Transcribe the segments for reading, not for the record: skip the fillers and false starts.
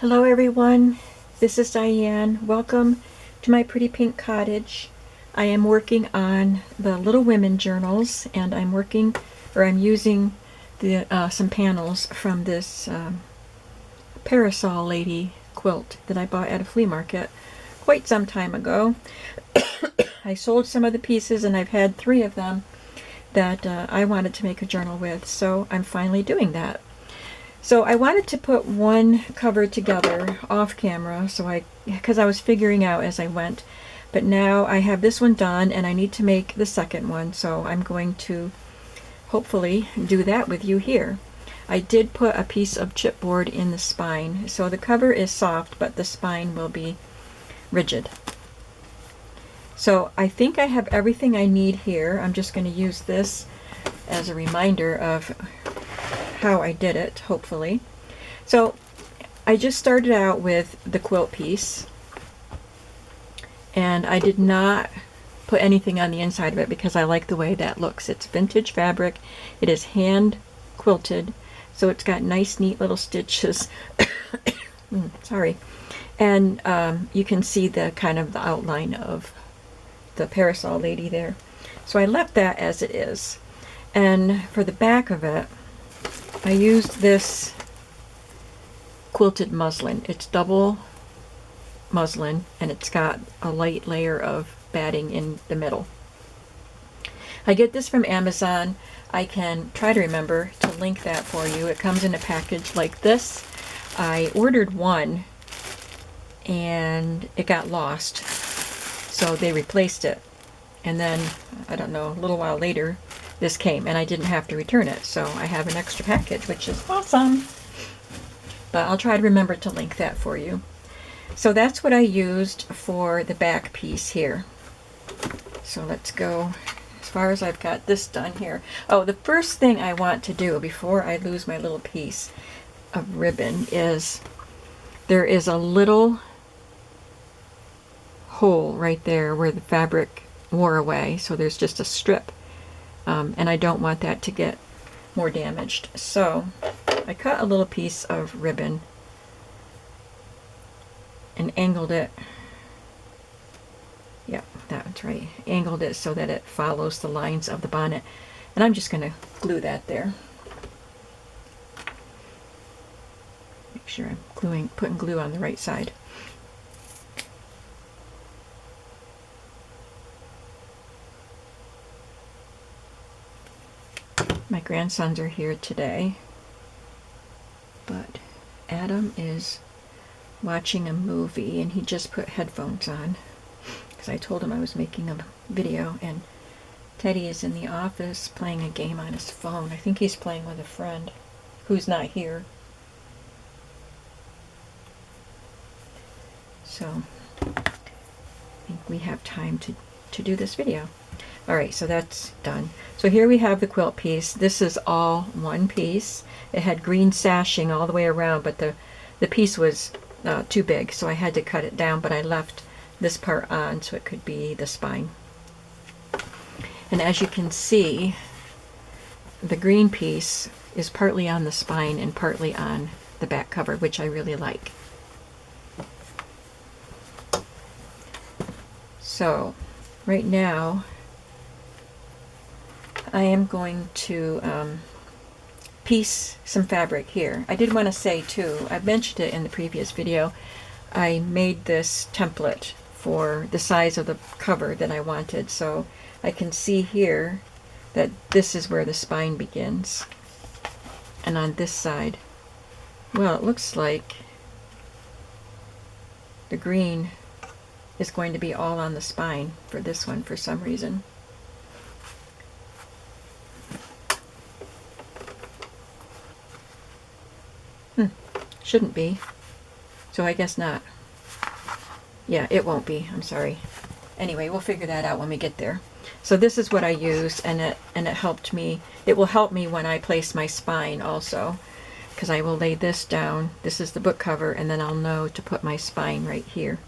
Hello everyone, this is Diane. Welcome to my pretty pink cottage. I am working on the Little Women journals, and I'm using some panels from this Parasol Lady quilt that I bought at a flea market quite some time ago. I sold some of the pieces, and I've had 3 of them that I wanted to make a journal with, so I'm finally doing that. So I wanted to put one cover together off camera, because I was figuring out as I went. But now I have this one done, and I need to make the second one, so I'm going to hopefully do that with you here. I did put a piece of chipboard in the spine, so the cover is soft, but the spine will be rigid. So I think I have everything I need here. I'm just going to use this as a reminder of how I did it, hopefully. So I just started out with the quilt piece, and I did not put anything on the inside of it because I like the way that looks. It's vintage fabric. It is hand quilted, so it's got nice neat little stitches. Sorry. And you can see the kind of the outline of the Parasol Lady there. So I left that as it is. And for the back of it, I used this quilted muslin. It's double muslin, and it's got a light layer of batting in the middle. I get this from Amazon. I can try to remember to link that for you. It comes in a package like this. I ordered one and it got lost, so they replaced it. And then, I don't know, a little while later, this came, and I didn't have to return it, so I have an extra package, which is awesome. But I'll try to remember to link that for you. So that's what I used for the back piece here. So let's go as far as I've got this done here. Oh, the first thing I want to do before I lose my little piece of ribbon is there is a little hole right there where the fabric wore away, so there's just a strip. And I don't want that to get more damaged. So I cut a little piece of ribbon and angled it. Yeah, that's right. Angled it so that it follows the lines of the bonnet. And I'm just going to glue that there. Make sure I'm putting glue on the right side. My grandsons are here today, but Adam is watching a movie, and he just put headphones on because I told him I was making a video, and Teddy is in the office playing a game on his phone. I think he's playing with a friend who's not here. So I think we have time to do this video. Alright, so that's done. So here we have the quilt piece. This is all one piece. It had green sashing all the way around, but the piece was too big, so I had to cut it down, but I left this part on so it could be the spine. And as you can see, the green piece is partly on the spine and partly on the back cover, which I really like. So right now I am going to piece some fabric here. I did want to say too, I mentioned it in the previous video, I made this template for the size of the cover that I wanted, so I can see here that this is where the spine begins. And on this side, well, it looks like the green is going to be all on the spine for this one for some reason. Shouldn't be. So I guess not. Yeah, it won't be. I'm sorry. Anyway, we'll figure that out when we get there. So this is what I used, and it helped me. It will help me when I place my spine also, because I will lay this down. This is the book cover, and then I'll know to put my spine right here.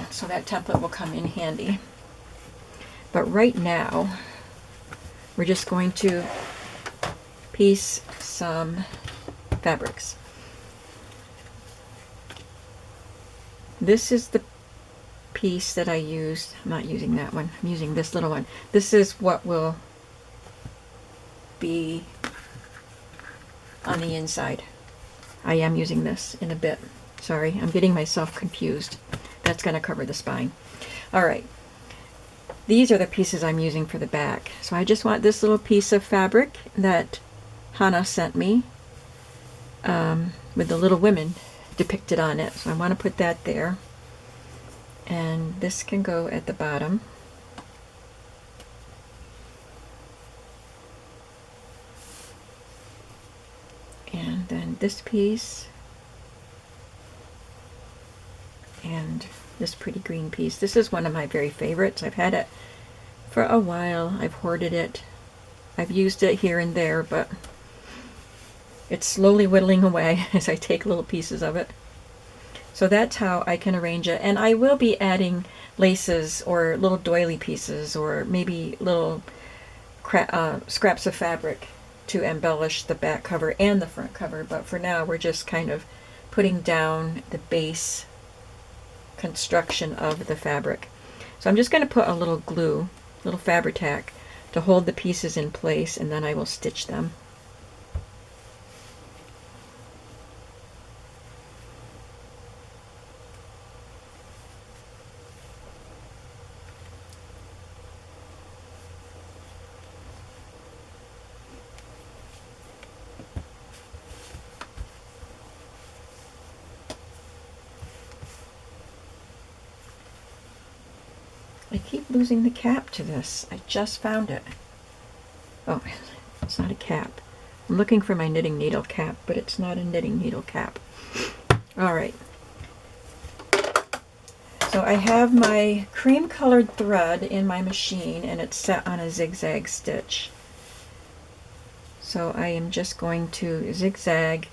So that template will come in handy. But right now, we're just going to piece some fabrics. This is the piece that I used. I'm not using that one. I'm using this little one. This is what will be on the inside. I am using this in a bit. Sorry, I'm getting myself confused. That's going to cover the spine. All right. These are the pieces I'm using for the back. So I just want this little piece of fabric that Hannah sent me with the Little Women depicted on it. So I want to put that there. And this can go at the bottom. And then this piece. And this pretty green piece. This is one of my very favorites. I've had it for a while. I've hoarded it. I've used it here and there, but it's slowly whittling away as I take little pieces of it. So that's how I can arrange it. And I will be adding laces or little doily pieces or maybe little scraps of fabric to embellish the back cover and the front cover. But for now, we're just kind of putting down the base construction of the fabric. So I'm just going to put a little glue, little Fabri-Tac, to hold the pieces in place, and then I will stitch them. I keep losing the cap to this. I just found it. Oh, it's not a cap. I'm looking for my knitting needle cap, but it's not a knitting needle cap. All right. So I have my cream colored thread in my machine and it's set on a zigzag stitch. So I am just going to zigzag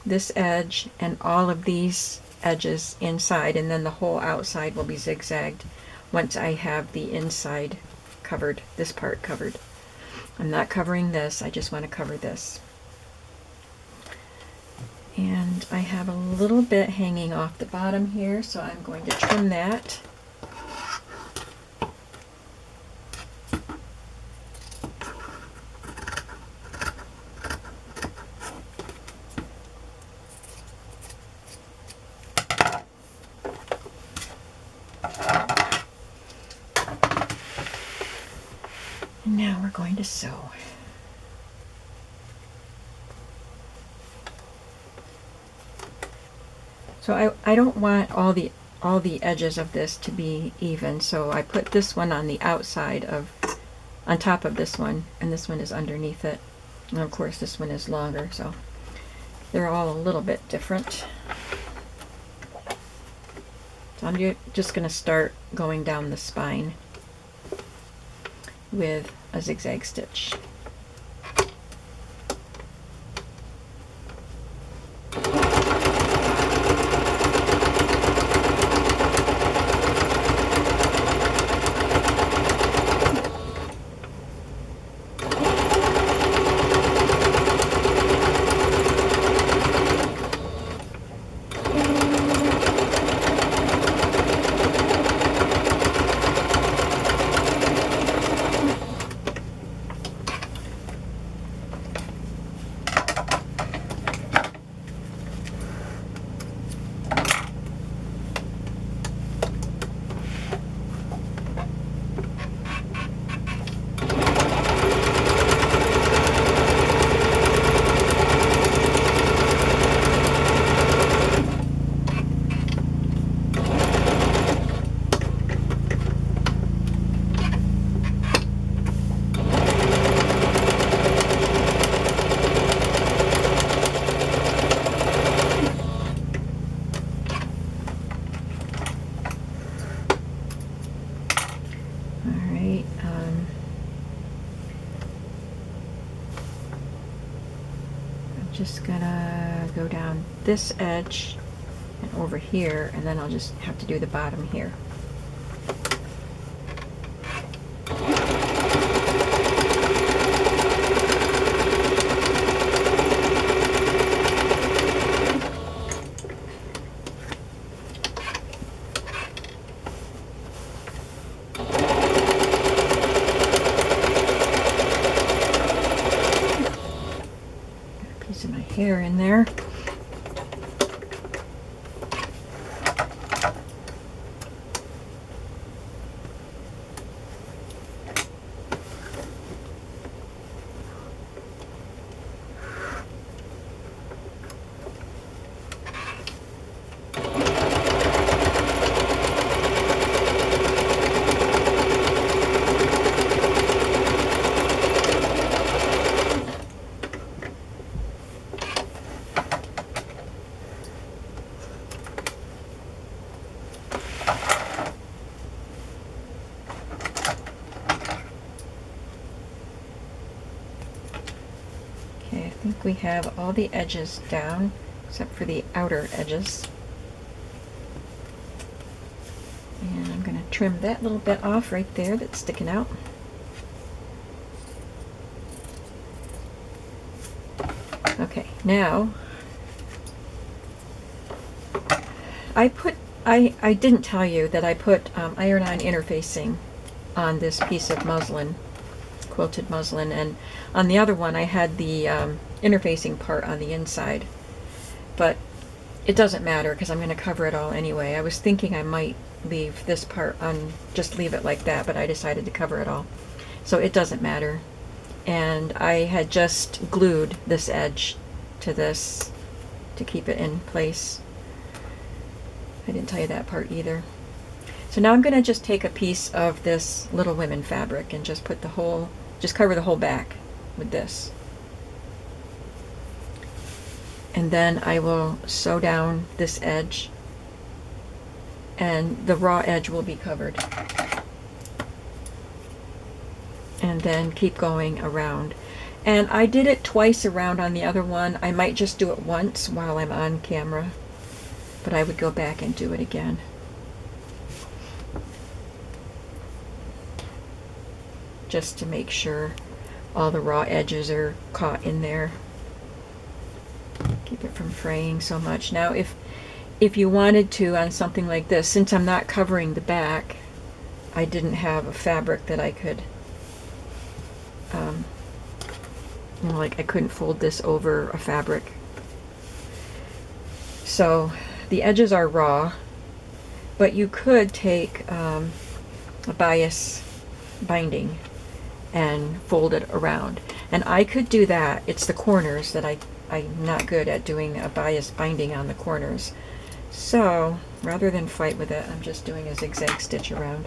this edge and all of these edges inside, and then the whole outside will be zigzagged once I have the inside covered, this part covered. I'm not covering this, I just want to cover this. And I have a little bit hanging off the bottom here, so I'm going to trim that. And now we're going to sew. So I don't want all the edges of this to be even, so I put this one on the outside on top of this one, and this one is underneath it. And of course this one is longer, so they're all a little bit different. So I'm just going to start going down the spine with a zigzag stitch. Just gonna go down this edge and over here, and then I'll just have to do the bottom here. there. Okay, I think we have all the edges down except for the outer edges. And I'm going to trim that little bit off right there that's sticking out. Okay, now I didn't tell you that I put iron-on interfacing on this piece of muslin, quilted muslin, and on the other one I had the interfacing part on the inside, but it doesn't matter because I'm going to cover it all anyway. I was thinking I might leave this part on, just leave it like that, but I decided to cover it all, so it doesn't matter. And I had just glued this edge to this to keep it in place. I didn't tell you that part either. So now I'm going to just take a piece of this Little Women fabric and just put the whole, just cover the whole back with this. And then I will sew down this edge, and the raw edge will be covered. And then keep going around. And I did it twice around on the other one. I might just do it once while I'm on camera, but I would go back and do it again. Just to make sure all the raw edges are caught in there. Keep it from fraying so much. Now if you wanted to, on something like this, since I'm not covering the back, I didn't have a fabric that I could like I couldn't fold this over a fabric. So the edges are raw, but you could take a bias binding and fold it around. And I could do that. It's the corners that I'm not good at doing a bias binding on the corners. So rather than fight with it, I'm just doing a zigzag stitch around.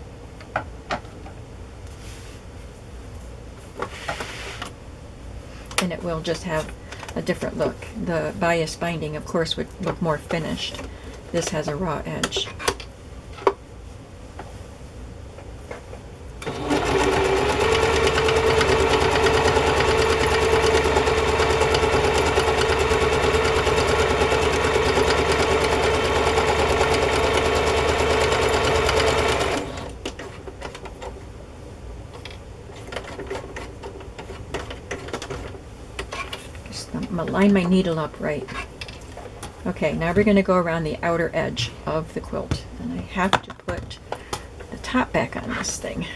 And it will just have a different look. The bias binding, of course, would look more finished. This has a raw edge. Line my needle up right. Okay, now we're going to go around the outer edge of the quilt, and I have to put the top back on this thing.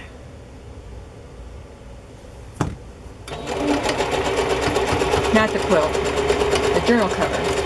Not the quilt, the journal cover.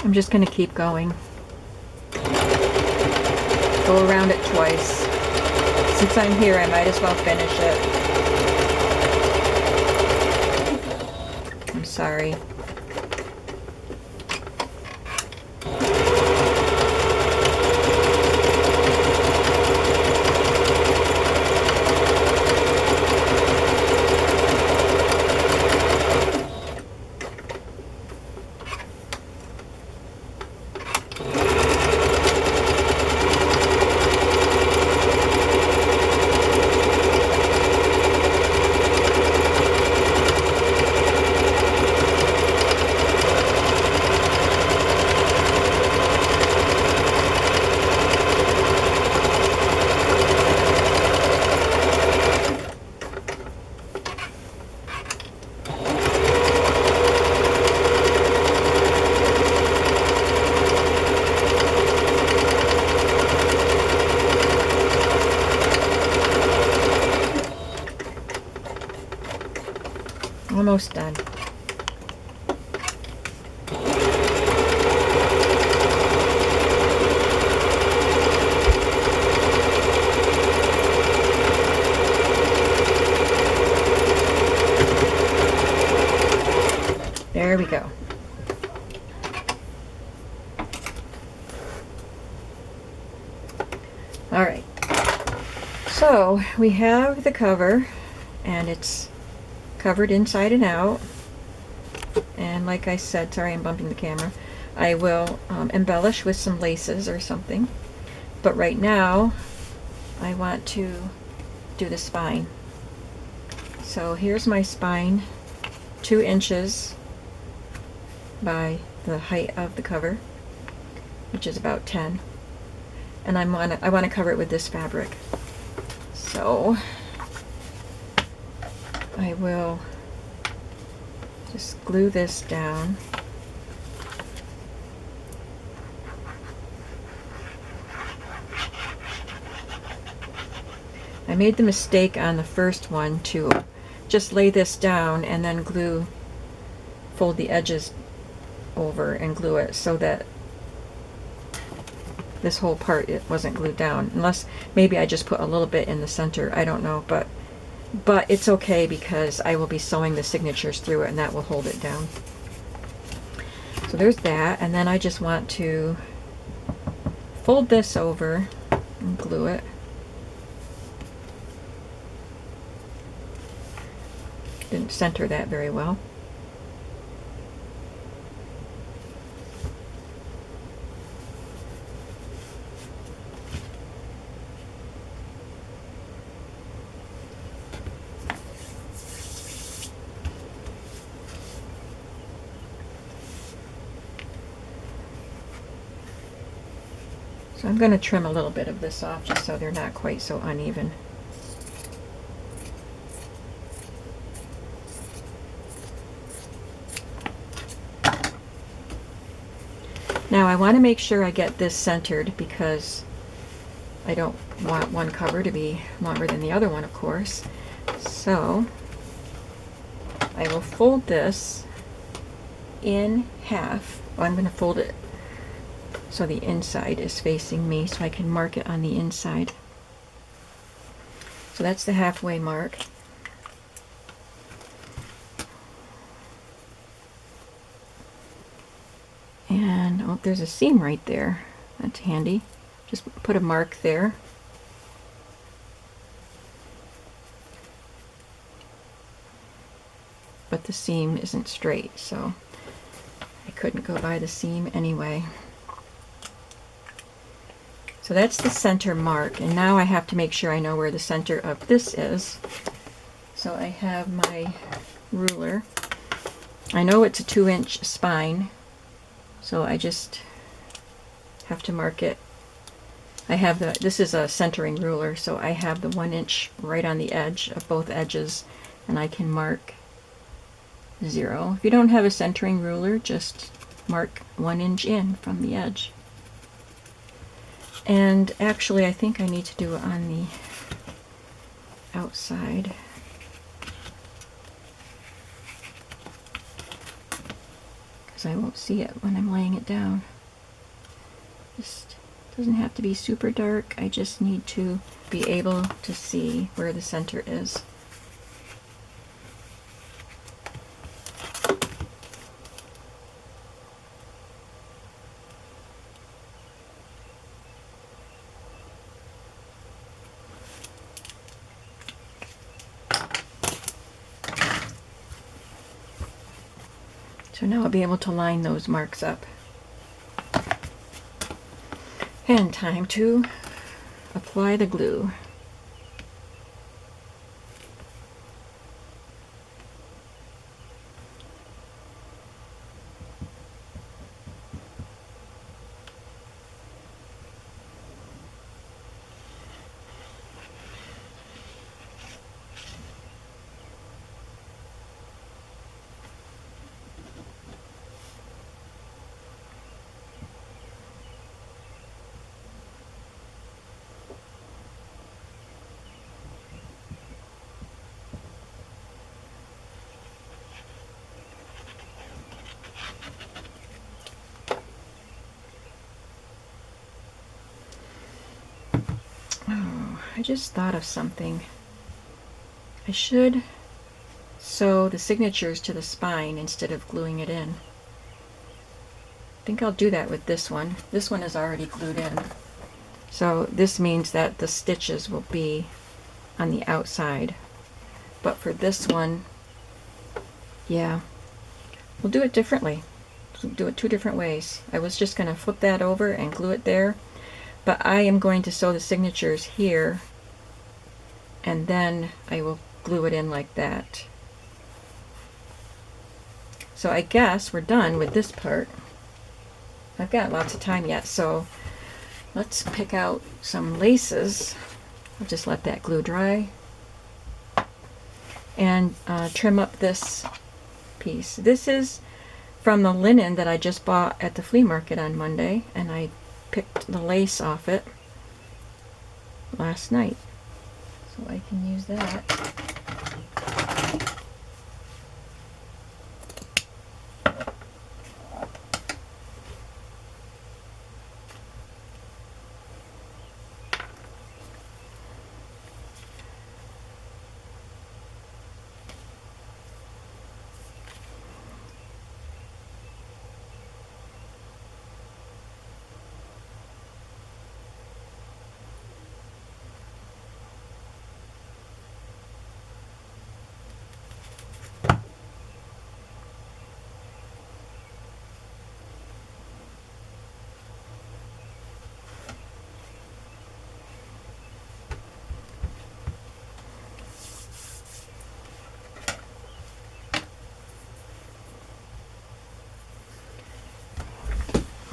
I'm just going to keep going. Go around it twice. Since I'm here, I might as well finish it. I'm sorry. Almost done. There we go. All right. So we have the cover, and it's covered inside and out. And like I said, sorry I'm bumping the camera, I will embellish with some laces or something. But right now, I want to do the spine. So here's my spine, 2 inches by the height of the cover, which is about 10. And I want to cover it with this fabric. So I will just glue this down. I made the mistake on the first one to just lay this down and then fold the edges over and glue it so that this whole part, it wasn't glued down. Unless maybe I just put a little bit in the center, I don't know, but it's okay because I will be sewing the signatures through it and that will hold it down. So there's that, and then I just want to fold this over and glue it. Didn't center that very well. So I'm going to trim a little bit of this off just so they're not quite so uneven. Now I want to make sure I get this centered because I don't want one cover to be longer than the other one, of course. So I will fold this in half. I'm going to fold it so the inside is facing me so I can mark it on the inside. So that's the halfway mark. And oh, there's a seam right there. That's handy. Just put a mark there. But the seam isn't straight, so I couldn't go by the seam anyway. So that's the center mark, and now I have to make sure I know where the center of this is. So I have my ruler. I know it's a 2-inch spine, so I just have to mark it. I have this is a centering ruler, so I have the 1 inch right on the edge of both edges, and I can mark 0. If you don't have a centering ruler, just mark 1 inch in from the edge. And actually, I think I need to do it on the outside. because I won't see it when I'm laying it down. Just doesn't have to be super dark. I just need to be able to see where the center is. So now I'll be able to line those marks up. And time to apply the glue. Oh, I just thought of something. I should sew the signatures to the spine instead of gluing it in. I think I'll do that with this one. This one is already glued in. So this means that the stitches will be on the outside. But for this one, yeah, we'll do it differently. We'll do it two different ways. I was just going to flip that over and glue it there. But I am going to sew the signatures here, and then I will glue it in like that. So I guess we're done with this part. I've got lots of time yet, so let's pick out some laces. I'll just let that glue dry. And trim up this piece. This is from the linen that I just bought at the flea market on Monday, and I picked the lace off it last night, so I can use that.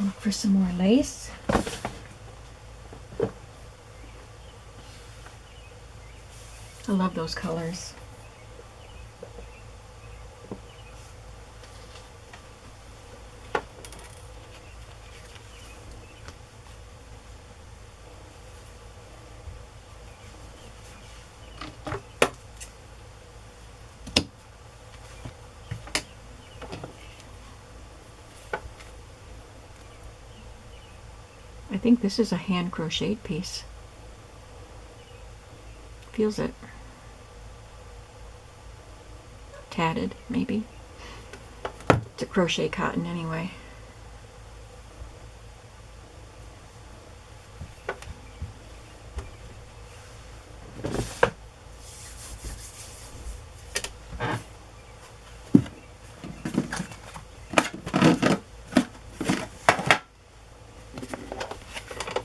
Look for some more lace. I love those colors. I think this is a hand crocheted piece. Feels it. Tatted, maybe. It's a crochet cotton anyway.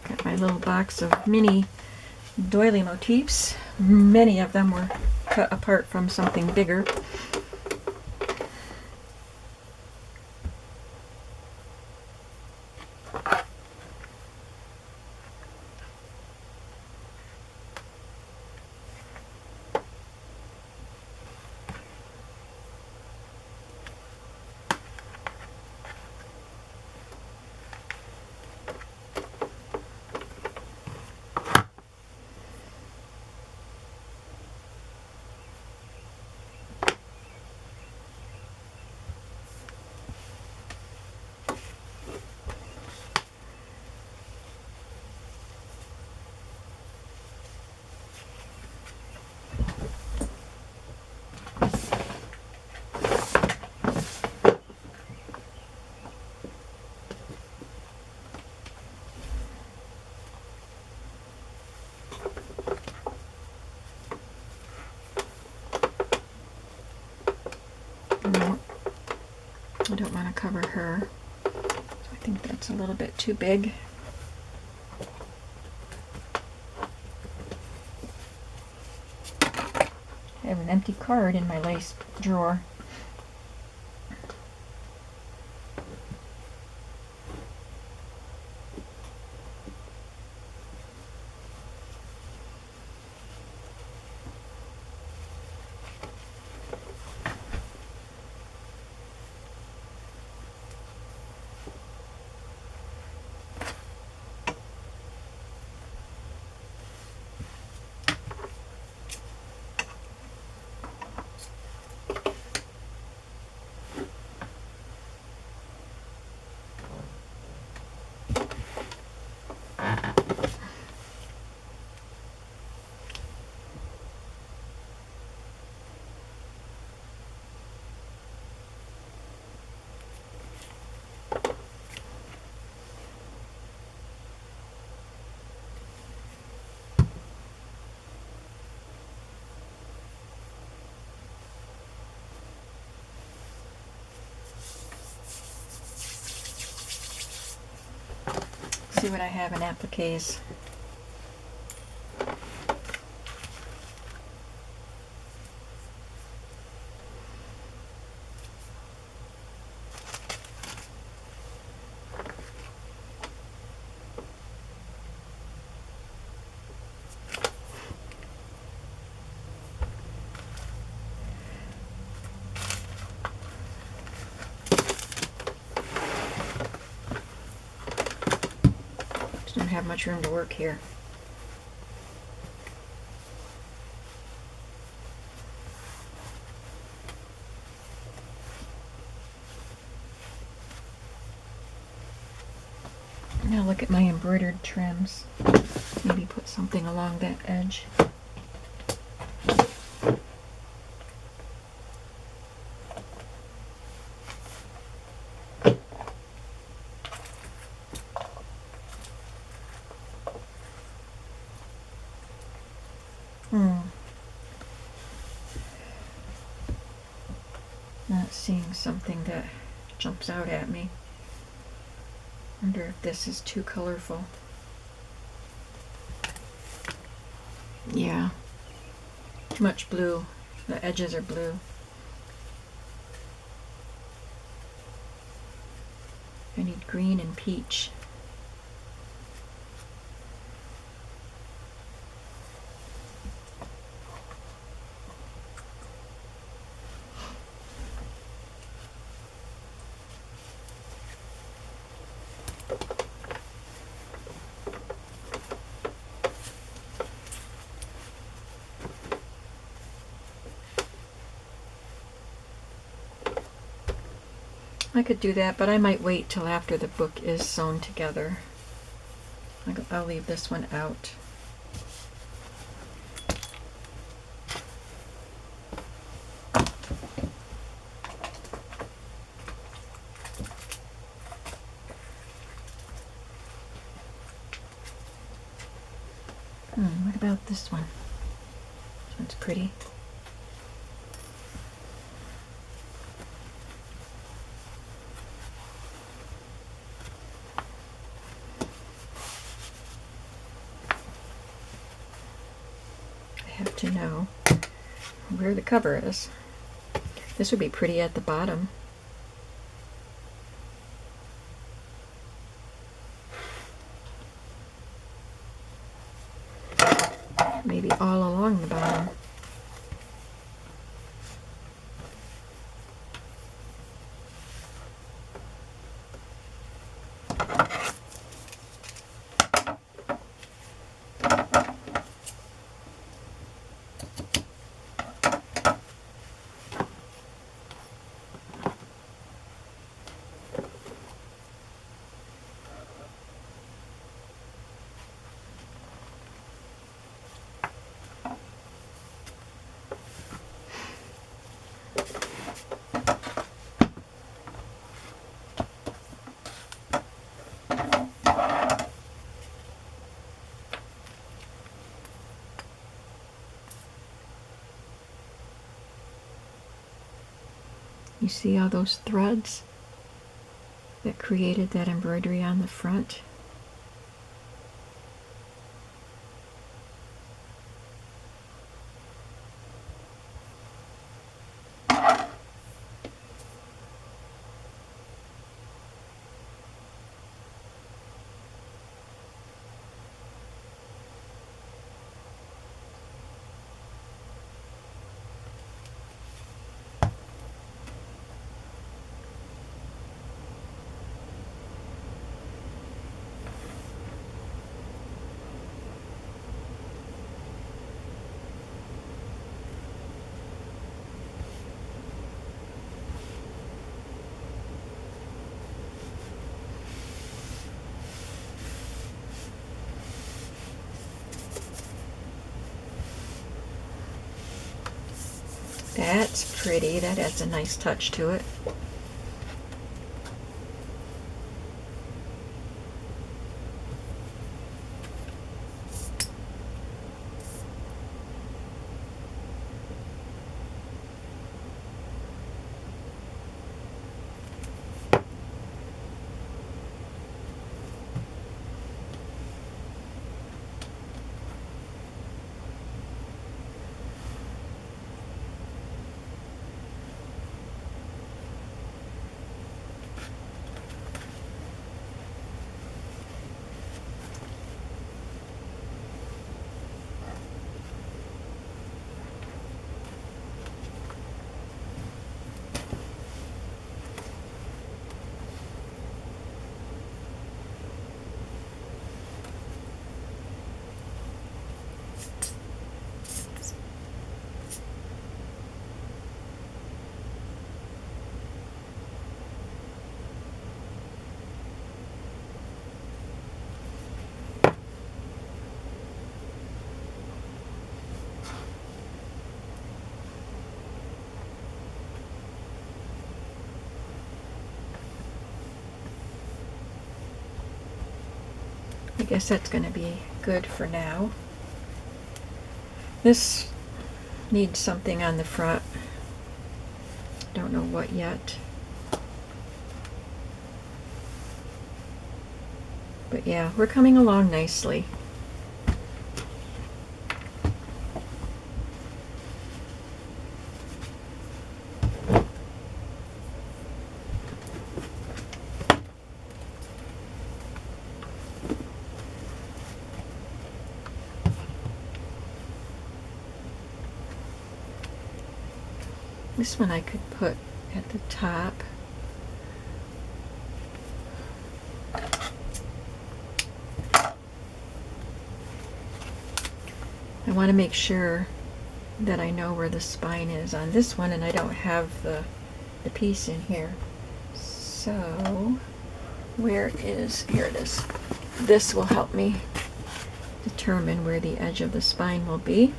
Got my little box of mini doily motifs. Many of them were cut apart from something bigger. I don't want to cover her. So I think that's a little bit too big. I have an empty card in my lace drawer. See what I have in appliques. Don't have much room to work here. Now look at my embroidered trims. Maybe put something along that edge. Not seeing something that jumps out at me. Wonder if this is too colorful. Yeah, too much blue. The edges are blue. I need green and peach. I could do that, but I might wait till after the book is sewn together. I'll leave this one out. What about this one? This one's pretty. Have to know where the cover is. This would be pretty at the bottom. Maybe all along the bottom. You see all those threads? that created that embroidery on the front. That's pretty. That adds a nice touch to it. I guess that's going to be good for now. This needs something on the front. Don't know what yet. But yeah, we're coming along nicely. This one I could put at the top. I want to make sure that I know where the spine is on this one, and I don't have the piece in here. So where is, here it is. This will help me determine where the edge of the spine will be.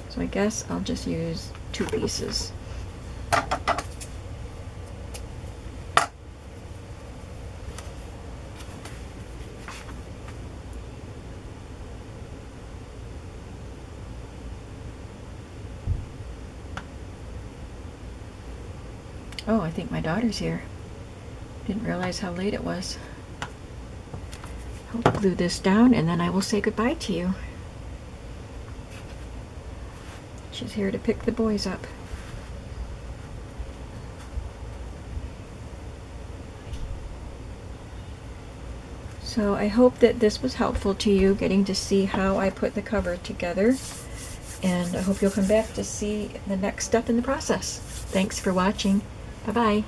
So I guess I'll just use 2 pieces. Oh, I think my daughter's here. Didn't realize how late it was. I'll glue this down and then I will say goodbye to you. She's here to pick the boys up. So I hope that this was helpful to you, getting to see how I put the cover together. And I hope you'll come back to see the next step in the process. Thanks for watching. Bye-bye.